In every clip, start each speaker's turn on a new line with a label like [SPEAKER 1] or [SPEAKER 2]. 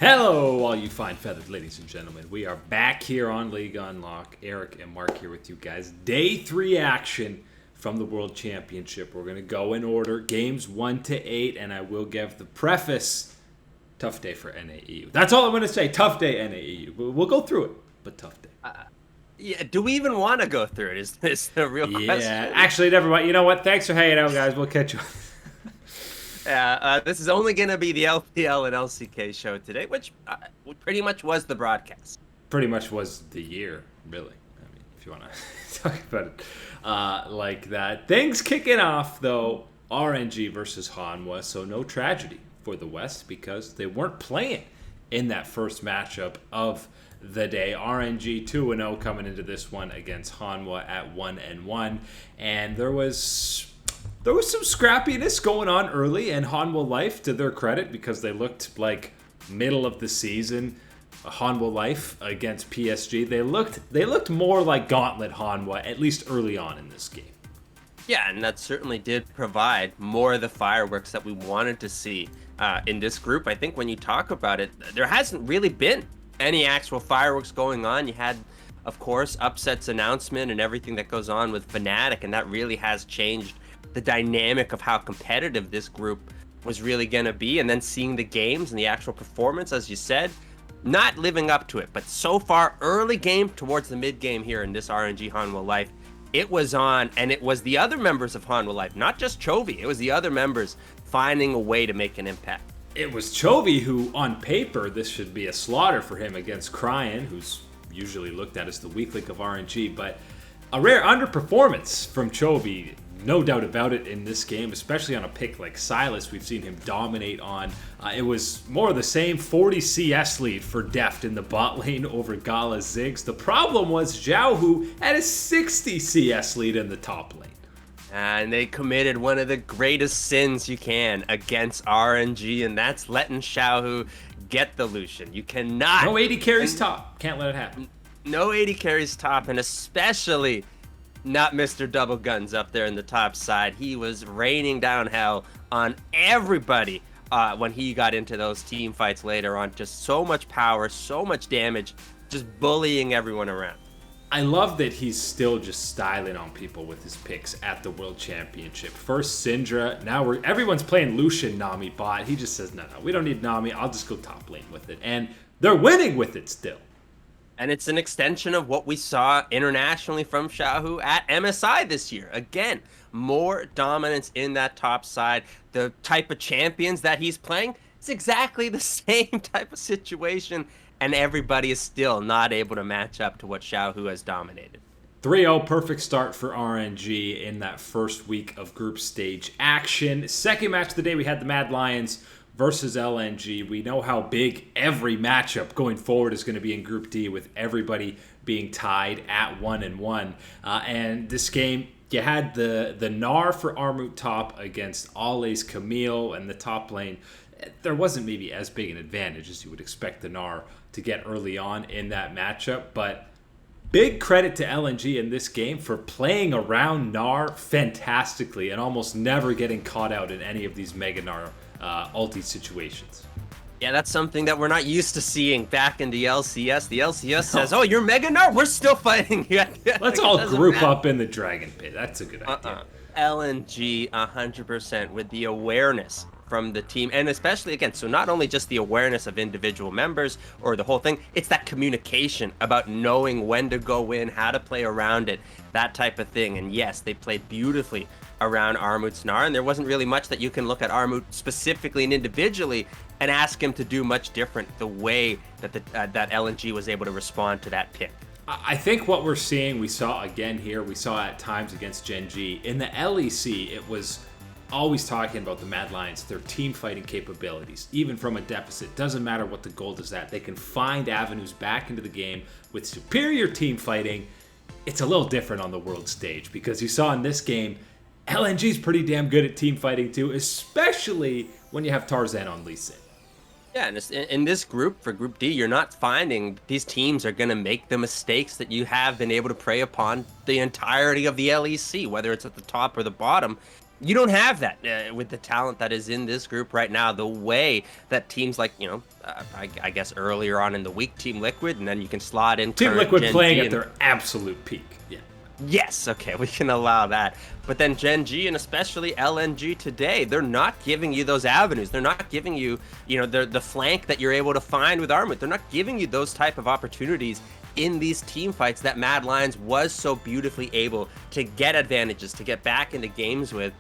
[SPEAKER 1] Hello, all you fine feathered ladies and gentlemen. We are back here on League Unlock. Eric and Mark here with you guys. Day 3 action from the World Championship. We're going to go in order, games 1 to 8, and I will give the preface. Tough day for NAEU. That's all I'm going to say. Tough day, NAEU. We'll go through it, but tough day.
[SPEAKER 2] Yeah, do we even want to go through it? Is this the real question?
[SPEAKER 1] Yeah, actually, never mind. You know what? Thanks for hanging out, guys. We'll catch you.
[SPEAKER 2] This is only going to be the LPL and LCK show today, which pretty much was the broadcast.
[SPEAKER 1] Pretty much was the year, really. I mean, if you want to talk about it like that. Things kicking off, though, RNG versus Hanwha, so no tragedy for the West because they weren't playing in that first matchup of the day. RNG 2-0 coming into this one against Hanwha at 1-1, and there was some scrappiness going on early, and Hanwha Life, to their credit, because they looked like middle of the season Hanwha Life against PSG. They looked more like Gauntlet Hanwha, at least early on in this game.
[SPEAKER 2] Yeah, and that certainly did provide more of the fireworks that we wanted to see in this group. I think when you talk about it, there hasn't really been any actual fireworks going on. You had, of course, Upset's announcement and everything that goes on with Fnatic, and that really has changed the dynamic of how competitive this group was really going to be. And then seeing the games and the actual performance, as you said, not living up to it. But so far, early game towards the mid game here in this RNG Hanwha Life, it was on, and it was the other members of Hanwha Life, not just Chovy. It was the other members finding a way to make an impact. It
[SPEAKER 1] was Chovy who, on paper, this should be a slaughter for him against Cryan, who's usually looked at as the weak link of RNG, but a rare underperformance from Chovy. No doubt about it in this game, especially on a pick like Silas. We've seen him dominate on. It was more of the same 40 CS lead for Deft in the bot lane over Gala Ziggs. The problem was Zhao, who had a 60 CS lead in the top lane.
[SPEAKER 2] And they committed one of the greatest sins you can against RNG, and that's letting Xiaohu get the Lucian. You cannot.
[SPEAKER 1] No 80 carries top. Can't let it happen.
[SPEAKER 2] No 80 carries top, and especially not Mr. Double Guns up there in the top side. He was raining down hell on everybody when he got into those team fights later on. Just so much power, so much damage, just bullying everyone around.
[SPEAKER 1] I love that he's still just styling on people with his picks at the World Championship. First Syndra, now everyone's playing Lucian Nami bot. He just says, no, we don't need Nami. I'll just go top lane with it. And they're winning with it still.
[SPEAKER 2] And it's an extension of what we saw internationally from Xiaohu at MSI this year. Again, more dominance in that top side. The type of champions that he's playing, it's exactly the same type of situation. And everybody is still not able to match up to what Xiaohu has dominated.
[SPEAKER 1] 3-0, perfect start for RNG in that first week of group stage action. Second match of the day, we had the Mad Lions versus LNG. We know how big every matchup going forward is going to be in Group D, with everybody being tied at 1-1. And this game, you had the Gnar for Armut top against Ole's Camille, and the top lane, there wasn't maybe as big an advantage as you would expect the Gnar to get early on in that matchup. But big credit to LNG in this game for playing around Gnar fantastically and almost never getting caught out in any of these Mega Gnar ulti situations.
[SPEAKER 2] Yeah, that's something that we're not used to seeing back in the LCS. The LCS says, oh, you're Mega Gnar? We're still fighting.
[SPEAKER 1] Let's all group up in the Dragon Pit. That's a good idea.
[SPEAKER 2] LNG 100% with the awareness from the team, and especially, again, so not only just the awareness of individual members or the whole thing, it's that communication about knowing when to go in, how to play around it, that type of thing. And yes, they played beautifully around Armut's Gnar, and there wasn't really much that you can look at Armut specifically and individually and ask him to do much different, the way that that LNG was able to respond to that pick.
[SPEAKER 1] I think what we're seeing, we saw again here, we saw at times against Gen G. In the LEC, it was always talking about the Mad Lions, their team fighting capabilities, even from a deficit. Doesn't matter what the goal is at. They can find avenues back into the game with superior team fighting. It's a little different on the world stage, because you saw in this game, LNG's pretty damn good at team fighting too, especially when you have Tarzan on Lee Sin.
[SPEAKER 2] Yeah, and in this group, for Group D, you're not finding these teams are going to make the mistakes that you have been able to prey upon the entirety of the LEC, whether it's at the top or the bottom. You don't have that with the talent that is in this group right now. The way that teams like, I guess earlier on in the week, Team Liquid, and then you can slot in
[SPEAKER 1] Team Liquid
[SPEAKER 2] Gen
[SPEAKER 1] playing
[SPEAKER 2] G
[SPEAKER 1] at their absolute peak. Yeah.
[SPEAKER 2] Yes, okay, we can allow that. But then Gen G and especially LNG today, they're not giving you those avenues. They're not giving you, the flank that you're able to find with Armut. They're not giving you those type of opportunities in these team fights that Mad Lions was so beautifully able to get advantages, to get back into games with.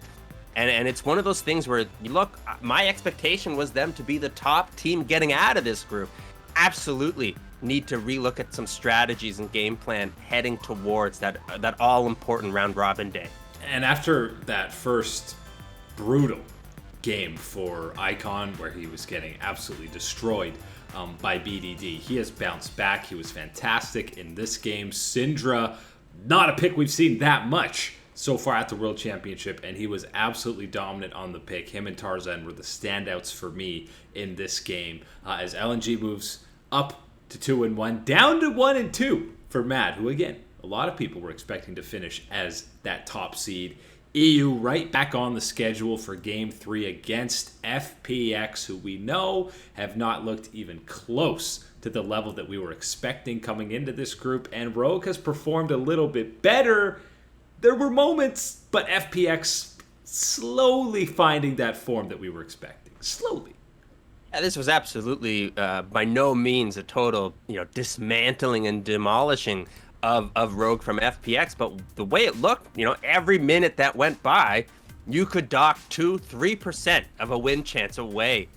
[SPEAKER 2] And it's one of those things where, look, my expectation was them to be the top team getting out of this group. Absolutely need to relook at some strategies and game plan heading towards that all-important round robin day.
[SPEAKER 1] And after that first brutal game for Icon, where he was getting absolutely destroyed by BDD, he has bounced back. He was fantastic in this game. Syndra, not a pick we've seen that much so far at the World Championship, and he was absolutely dominant on the pick. Him and Tarzan were the standouts for me in this game. As LNG moves up to 2-1, down to 1-2 for Mad, who again, a lot of people were expecting to finish as that top seed. EU right back on the schedule for Game 3 against FPX, who we know have not looked even close to the level that we were expecting coming into this group, and Rogue has performed a little bit better. There were moments, but FPX slowly finding that form that we were expecting. Slowly.
[SPEAKER 2] Yeah, this was absolutely by no means a total, dismantling and demolishing of Rogue from FPX, but the way it looked, every minute that went by, you could dock 2-3% of a win chance away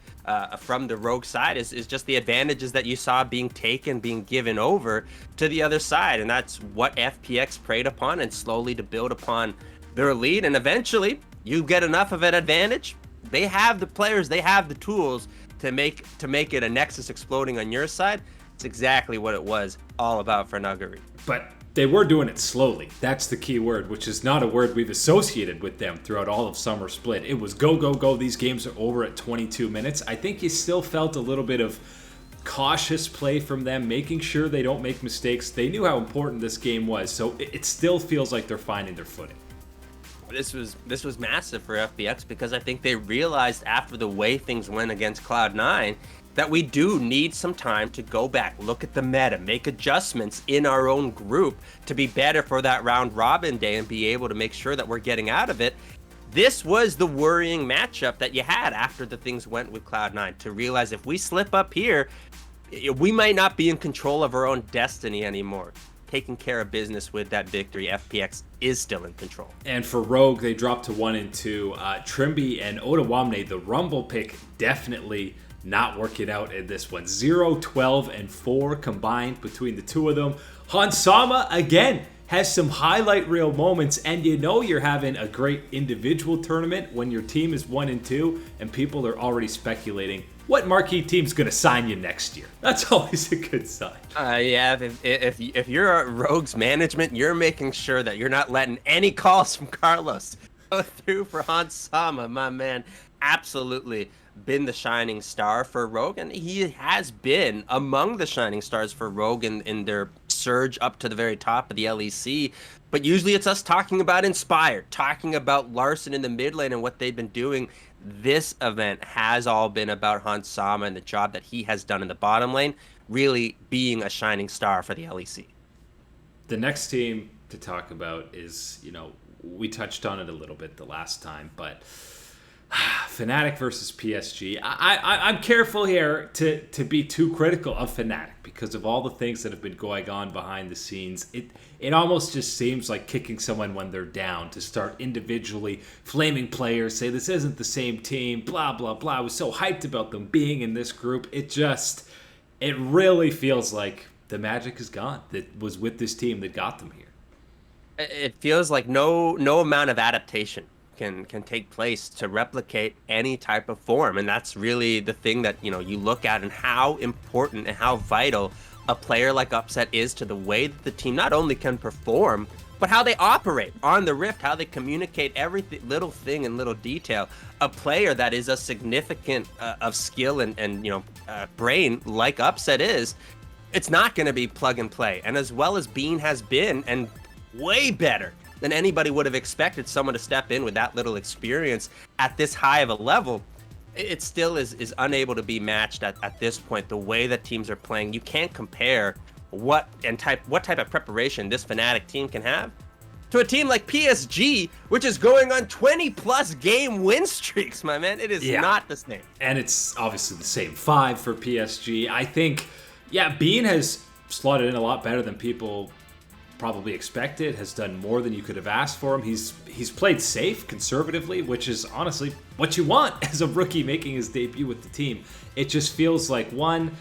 [SPEAKER 2] from the Rogue side is just the advantages that you saw being taken, being given over to the other side. And that's what FPX preyed upon, and slowly to build upon their lead. And eventually you get enough of an advantage. They have the players, they have the tools to make it a Nexus exploding on your side. It's exactly what it was all about for Nuggery.
[SPEAKER 1] But they were doing it slowly. That's the key word, which is not a word we've associated with them throughout all of Summer Split. It was go, go, go. These games are over at 22 minutes. I think you still felt a little bit of cautious play from them, making sure they don't make mistakes. They knew how important this game was, so it still feels like they're finding their footing.
[SPEAKER 2] This was massive for FPX because I think they realized after the way things went against Cloud9 that we do need some time to go back, look at the meta, make adjustments in our own group to be better for that round robin day and be able to make sure that we're getting out of it. This was the worrying matchup that you had after the things went with Cloud9, to realize if we slip up here, we might not be in control of our own destiny anymore. Taking care of business with that victory, FPX is still in control.
[SPEAKER 1] And for Rogue, they dropped to 1-2. Trimby and Otawamne, the Rumble pick, definitely not working out in this one. 0, 12, and 4 combined between the two of them. Hansama, again, has some highlight reel moments, and you're having a great individual tournament when your team is 1-2 and people are already speculating what marquee team's going to sign you next year. That's always a good sign.
[SPEAKER 2] Yeah, if you're at Rogue's management, you're making sure that you're not letting any calls from Carlos go through for Hansama, my man. Absolutely been the shining star for Rogue, and he has been among the shining stars for Rogue in their surge up to the very top of the LEC. But usually it's us talking about Inspired, talking about Larson in the mid lane and what they've been doing. This event has all been about Hansama and the job that he has done in the bottom lane, really being a shining star for the LEC.
[SPEAKER 1] The next team to talk about is, we touched on it a little bit the last time, but Fnatic versus PSG. I'm careful here to be too critical of Fnatic because of all the things that have been going on behind the scenes. It almost just seems like kicking someone when they're down to start individually flaming players, say this isn't the same team, blah, blah, blah. I was so hyped about them being in this group. It really feels like the magic is gone that was with this team that got them here.
[SPEAKER 2] It feels like no amount of adaptation can take place to replicate any type of form, and that's really the thing that you look at, and how important and how vital a player like Upset is to the way that the team not only can perform, but how they operate on the Rift, how they communicate every little thing and little detail. A player that is a significant of skill and brain like Upset is, it's not going to be plug and play. And as well as Bean has been, and way better than anybody would have expected someone to step in with that little experience at this high of a level. It still is unable to be matched at this point. The way that teams are playing, you can't compare what type of preparation this Fnatic team can have to a team like PSG, which is going on 20+ game win streaks, my man. It is not the same.
[SPEAKER 1] And it's obviously the same 5 for PSG. I think, Bean has slotted in a lot better than people probably expected, has done more than you could have asked for him. He's played safe, conservatively, which is honestly what you want as a rookie making his debut with the team. It just feels like, one,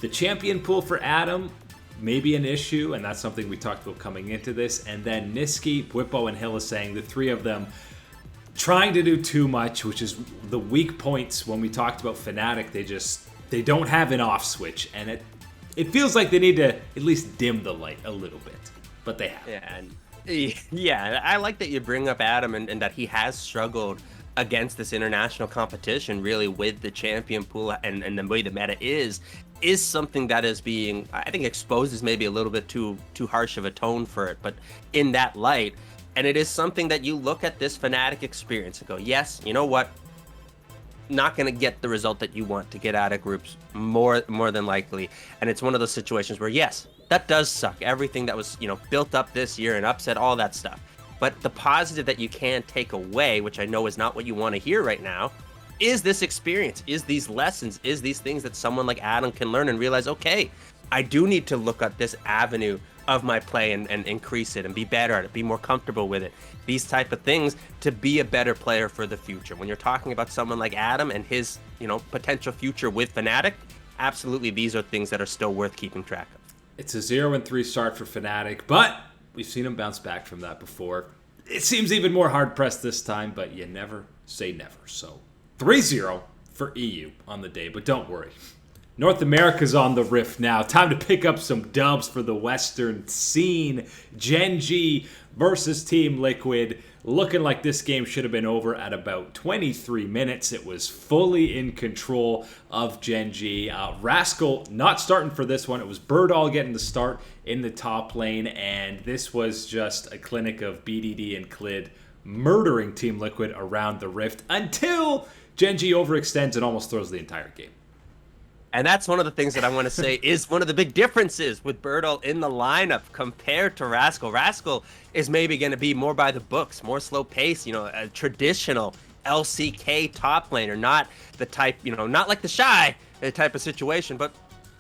[SPEAKER 1] the champion pool for Adam may be an issue, and that's something we talked about coming into this. And then Niski, Bwipo, and Hill is saying the three of them trying to do too much, which is the weak points when we talked about Fnatic. They don't have an off switch, and it feels like they need to at least dim the light a little bit, but they have.
[SPEAKER 2] Yeah, I like that you bring up Adam and that he has struggled against this international competition, really, with the champion pool and the way the meta is something that is being, I think, exposed is maybe a little bit too harsh of a tone for it, but in that light, and it is something that you look at this Fnatic experience and go, yes, you know what, not going to get the result that you want to get out of groups more than likely, and it's one of those situations where, yes, that does suck, everything that was, built up this year and upset, all that stuff, but the positive that you can take away, which I know is not what you want to hear right now, is this experience, is these lessons, is these things that someone like Adam can learn and realize, okay, I do need to look at this avenue of my play and increase it and be better at it, be more comfortable with it. These type of things to be a better player for the future. When you're talking about someone like Adam and his, potential future with Fnatic, absolutely these are things that are still worth keeping track of.
[SPEAKER 1] It's a 0-3 start for Fnatic, but we've seen him bounce back from that before. It seems even more hard-pressed this time, but you never say never, so 3-0 for EU on the day, but don't worry. North America's on the rift now. Time to pick up some dubs for the Western scene. Gen G versus Team Liquid. Looking like this game should have been over at about 23 minutes. It was fully in control of Gen G. Rascal not starting for this one. It was Birdall getting the start in the top lane, and this was just a clinic of BDD and Clid murdering Team Liquid around the rift until Gen G overextends and almost throws the entire game.
[SPEAKER 2] And that's one of the things that I want to say is one of the big differences with Birdall in the lineup compared to Rascal. Rascal is maybe going to be more by the books, more slow pace, a traditional LCK top laner, not the type, not like the Shy type of situation, but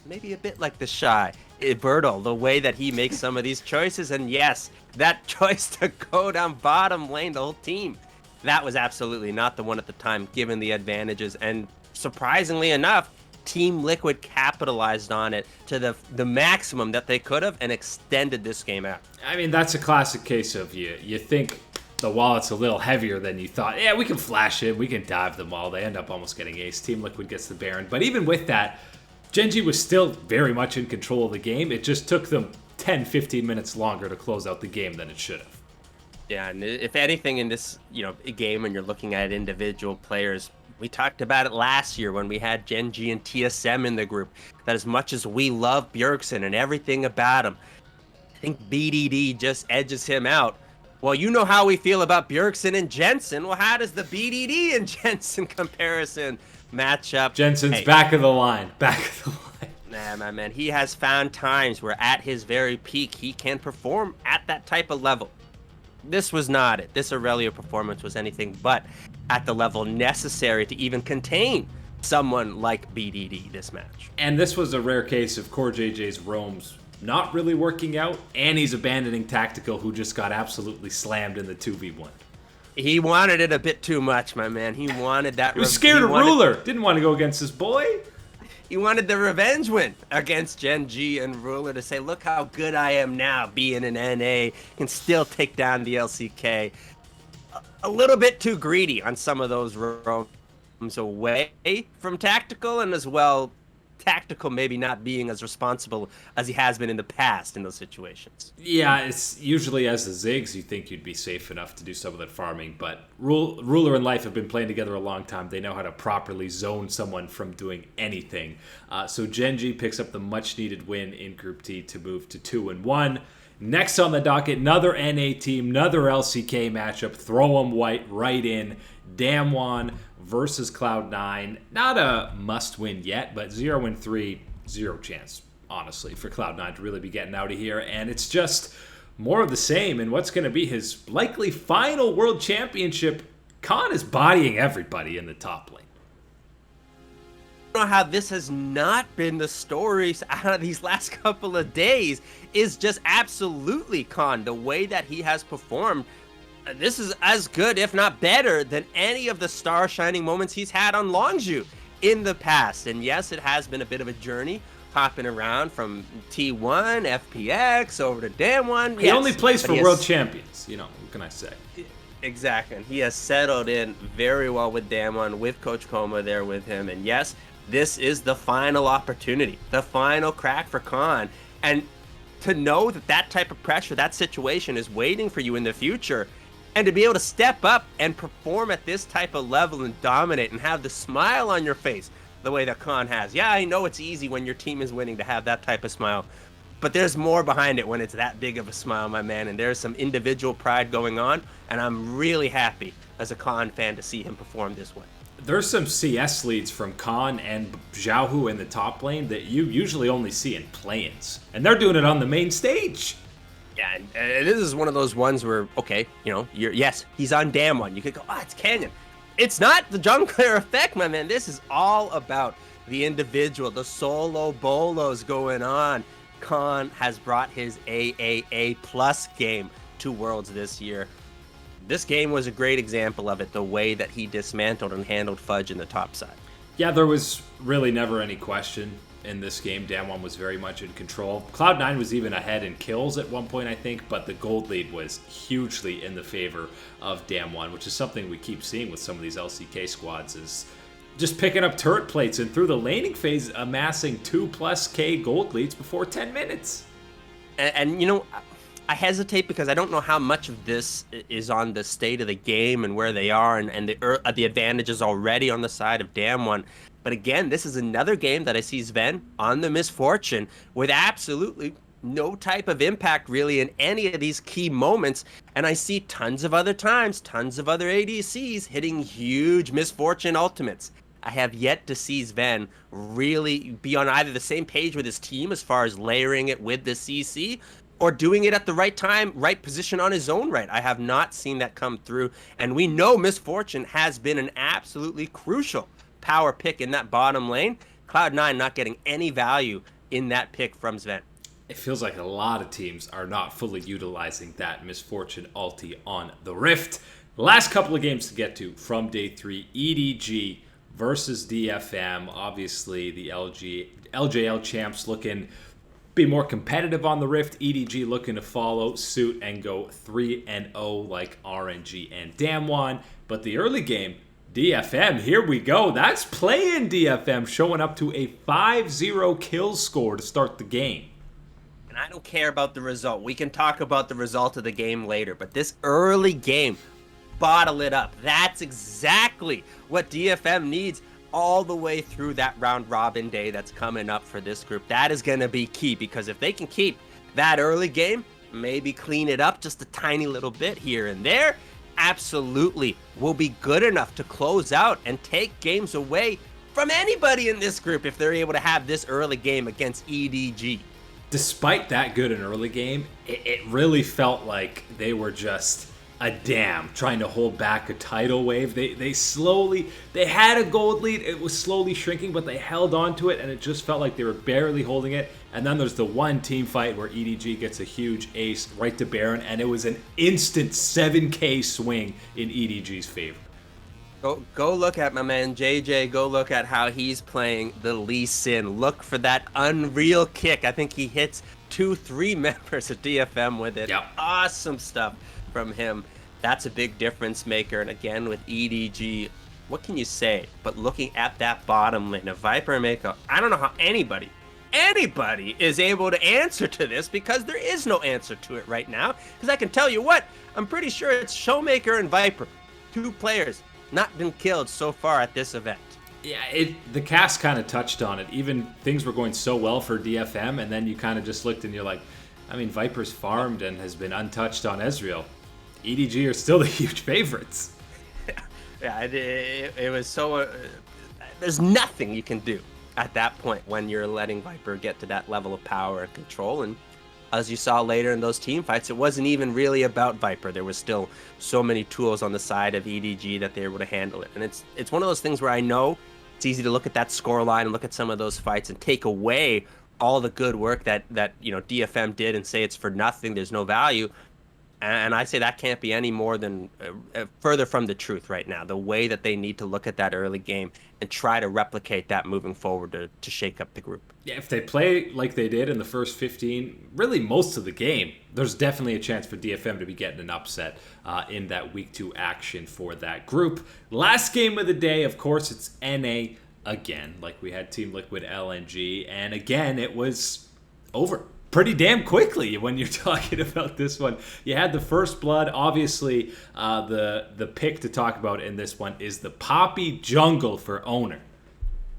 [SPEAKER 2] maybe a bit like the Shy. Birdall, the way that he makes some of these choices, and yes, that choice to go down bottom lane, the whole team, that was absolutely not the one at the time, given the advantages, and surprisingly enough, Team Liquid capitalized on it to the maximum that they could have and extended this game out.
[SPEAKER 1] I mean, that's a classic case of you think the wallet's a little heavier than you thought. Yeah, we can flash it, we can dive them all. They end up almost getting ace. Team Liquid gets the Baron. But even with that, Gen G was still very much in control of the game. It just took them 10-15 minutes longer to close out the game than it should have.
[SPEAKER 2] Yeah, and if anything in this, game when you're looking at individual players, we talked about it last year when we had Gen G and TSM in the group, that as much as we love Bjergsen and everything about him, I think BDD just edges him out. Well, you know how we feel about Bjergsen and Jensen. Well, how does the BDD and Jensen comparison match up?
[SPEAKER 1] Jensen's back of the line. Back of the line.
[SPEAKER 2] Nah, my man, he has found times where at his very peak, he can perform at that type of level. This was not it. This Aurelia performance was anything but at the level necessary to even contain someone like BDD this match.
[SPEAKER 1] And this was a rare case of Core JJ's roams not really working out, and he's abandoning Tactical, who just got absolutely slammed in the 2v1.
[SPEAKER 2] He wanted it a bit too much, my man. He wanted that.
[SPEAKER 1] He was scared of Ruler. Didn't want to go against his boy.
[SPEAKER 2] He wanted the revenge win against Gen G and Ruler to say, look how good I am now, being an NA, can still take down the LCK. A little bit too greedy on some of those roams away from Tactical, and as well, Tactical maybe not being as responsible as he has been in the past in those situations.
[SPEAKER 1] Yeah, it's usually as the Ziggs you think you'd be safe enough to do some of that farming, but Ruler and Life have been playing together a long time. They know how to properly zone someone from doing anything. So Gen G picks up the much-needed win in Group T to move to 2-1. Next on the docket, another NA team, another LCK matchup. Throw 'em white right in. Damwon versus Cloud9. Not a must-win yet, but 0-3, zero chance, honestly, for Cloud9 to really be getting out of here. And it's just more of the same. And what's going to be his likely final World Championship, Khan is bodying everybody in the top lane.
[SPEAKER 2] Know how this has not been the stories out of these last couple of days is just absolutely Khan. The way that he has performed, this is as good, if not better, than any of the star shining moments he's had on Longzhu in the past. And yes, it has been a bit of a journey, hopping around from T1, FPX, over to Damwon.
[SPEAKER 1] He only plays for world champions, what can I say?
[SPEAKER 2] Exactly, and he has settled in very well with Damwon, with Coach Koma there with him. And yes, this is the final opportunity, the final crack for Khan. And to know that that type of pressure, that situation is waiting for you in the future, and to be able to step up and perform at this type of level and dominate and have the smile on your face the way that Khan has. Yeah, I know it's easy when your team is winning to have that type of smile, but there's more behind it when it's that big of a smile, my man, and there's some individual pride going on, and I'm really happy as a Khan fan to see him perform this way.
[SPEAKER 1] There's some CS leads from Khan and Xiaohu in the top lane that you usually only see in play-ins, and they're doing it on the main stage.
[SPEAKER 2] Yeah, and this is one of those ones where, okay, yes, he's on Damwon. You could go, it's Canyon. It's not the jungler effect, my man. This is all about the individual, the solo bolos going on. Khan has brought his AAA plus game to Worlds this year. This game was a great example of it, the way that he dismantled and handled Fudge in the top side.
[SPEAKER 1] Yeah, there was really never any question in this game. Damwon was very much in control. Cloud9 was even ahead in kills at one point, I think, but the gold lead was hugely in the favor of Damwon, which is something we keep seeing with some of these LCK squads, is just picking up turret plates and through the laning phase amassing 2+ K gold leads before 10 minutes.
[SPEAKER 2] And I hesitate because I don't know how much of this is on the state of the game and where they are, and the advantages already on the side of Damwon. But again, this is another game that I see Sven on the misfortune with absolutely no type of impact really in any of these key moments. And I see tons of other times, tons of other ADCs hitting huge misfortune ultimates. I have yet to see Sven really be on either the same page with his team as far as layering it with the CC, or doing it at the right time, right position on his own right. I have not seen that come through. And we know Misfortune has been an absolutely crucial power pick in that bottom lane. Cloud9 not getting any value in that pick from Sven.
[SPEAKER 1] It feels like a lot of teams are not fully utilizing that Misfortune ulti on the Rift. Last couple of games to get to from day 3, EDG versus DFM. Obviously, the LJL champs looking be more competitive on the Rift. EDG looking to follow suit and go 3-0 like RNG and Damwon. But the early game, DFM, here we go. That's playing DFM, showing up to a 5-0 kill score to start the game.
[SPEAKER 2] And I don't care about the result. We can talk about the result of the game later. But this early game, bottle it up. That's exactly what DFM needs all the way through that round robin day that's coming up for this group. That is going to be key, because if they can keep that early game, maybe clean it up just a tiny little bit here and there, absolutely will be good enough to close out and take games away from anybody in this group if they're able to have this early game against EDG. Despite
[SPEAKER 1] that good an early game, it really felt like they were just a dam trying to hold back a tidal wave. They had a gold lead. It was slowly shrinking, but they held on to it, and it just felt like they were barely holding it. And then there's the one team fight where EDG gets a huge ace right to Baron, and it was an instant 7K swing in EDG's favor.
[SPEAKER 2] Go look at my man JJ. Go look at how he's playing the Lee Sin. Look for that unreal kick. I think he hits 2-3 members of DFM with it.
[SPEAKER 1] Yep.
[SPEAKER 2] Awesome stuff from him. That's a big difference maker. And again, with EDG, what can you say? But looking at that bottom lane of Viper and Mako, I don't know how anybody is able to answer to this, because there is no answer to it right now. Because I can tell you what, I'm pretty sure it's Showmaker and Viper, 2 players not been killed so far at this event.
[SPEAKER 1] Yeah, the cast kind of touched on it. Even things were going so well for DFM, and then you kind of just looked and you're like, I mean, Viper's farmed and has been untouched on Ezreal. EDG are still the huge favorites.
[SPEAKER 2] Yeah, it was so... there's nothing you can do at that point when you're letting Viper get to that level of power and control. And as you saw later in those team fights, it wasn't even really about Viper. There was still so many tools on the side of EDG that they were able to handle it. And it's one of those things where I know it's easy to look at that score line and look at some of those fights and take away all the good work that DFM did and say it's for nothing, there's no value. And I say that can't be any more than further from the truth right now. The way that they need to look at that early game and try to replicate that moving forward to shake up the group.
[SPEAKER 1] Yeah, if they play like they did in the first 15, really most of the game, there's definitely a chance for DFM to be getting an upset in that Week 2 action for that group. Last game of the day, of course, it's NA again, like we had Team Liquid LNG, and again, it was over pretty damn quickly when you're talking about this one. You had the first blood. Obviously, the pick to talk about in this one is the Poppy jungle for Owner.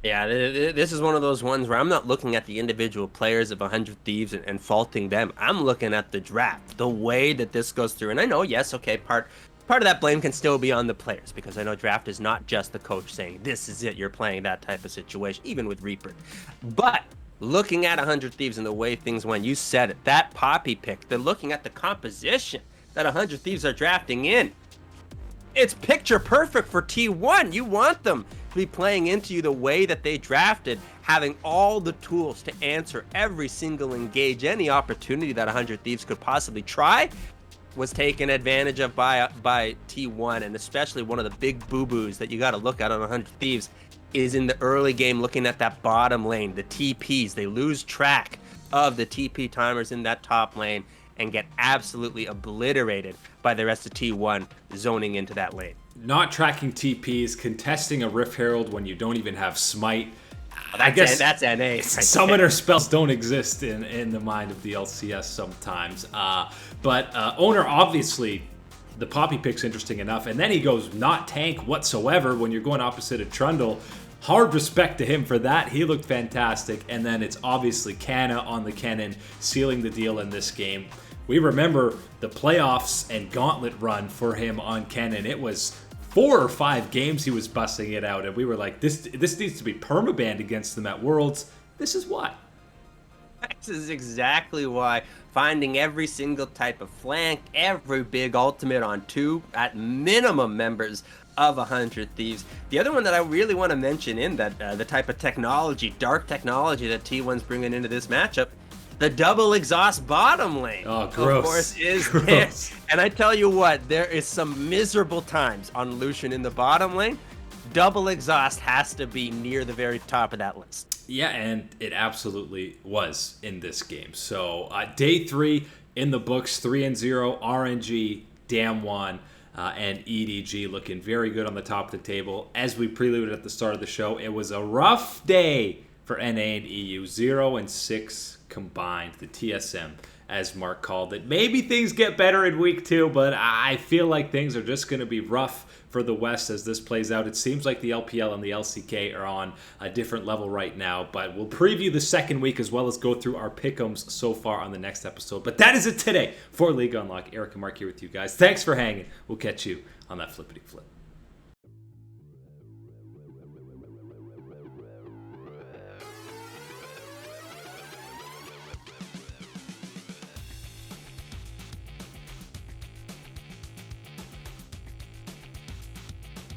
[SPEAKER 2] Yeah, this is one of those ones where I'm not looking at the individual players of 100 Thieves and faulting them. I'm looking at the draft, the way that this goes through. And I know, yes, okay, part of that blame can still be on the players, because I know draft is not just the coach saying, this is it, you're playing that type of situation, even with Reaper. But looking at 100 Thieves and the way things went, you said it, that Poppy pick, they're looking at the composition that 100 Thieves are drafting in. It's picture perfect for T1. You want them to be playing into you the way that they drafted, having all the tools to answer every single engage. Any opportunity that 100 Thieves could possibly try was taken advantage of by T1, and especially one of the big boo-boos that you got to look at on 100 Thieves is in the early game, looking at that bottom lane, the TPs. They lose track of the TP timers in that top lane and get absolutely obliterated by the rest of T1 zoning into that lane.
[SPEAKER 1] Not tracking TPs, contesting a Rift Herald when you don't even have Smite.
[SPEAKER 2] I guess that's NA. Right,
[SPEAKER 1] summoner spells don't exist in the mind of the LCS sometimes. But Owner, obviously, the Poppy pick's interesting enough. And then he goes not tank whatsoever when you're going opposite of Trundle. Hard respect to him for that. He looked fantastic. And then it's obviously Canna on the Kennen sealing the deal in this game. We remember the playoffs and gauntlet run for him on Kennen. It was 4 or 5 games he was busting it out, and we were like, this needs to be permabanned against them at Worlds. This is why.
[SPEAKER 2] This is exactly why. Finding every single type of flank, every big ultimate on 2, at minimum members of 100 Thieves. The other one that I really want to mention in that the type of technology, dark technology that T1's bringing into this matchup, the double exhaust bottom lane,
[SPEAKER 1] oh, gross.
[SPEAKER 2] Of course, is there. And I tell you what, there is some miserable times on Lucian in the bottom lane. Double exhaust has to be near the very top of that list.
[SPEAKER 1] Yeah, and it absolutely was in this game. So day 3 in the books, 3-0, RNG, Damwon, and EDG looking very good on the top of the table. As we preluded at the start of the show, it was a rough day for NA and EU, 0-6 combined, the TSM, as Mark called it. Maybe things get better in week 2, but I feel like things are just going to be rough for the West as this plays out. It seems like the LPL and the LCK are on a different level right now, but we'll preview the second week as well as go through our pick'ems so far on the next episode. But that is it today for League Unlock. Eric and Mark here with you guys. Thanks for hanging. We'll catch you on that flippity flip.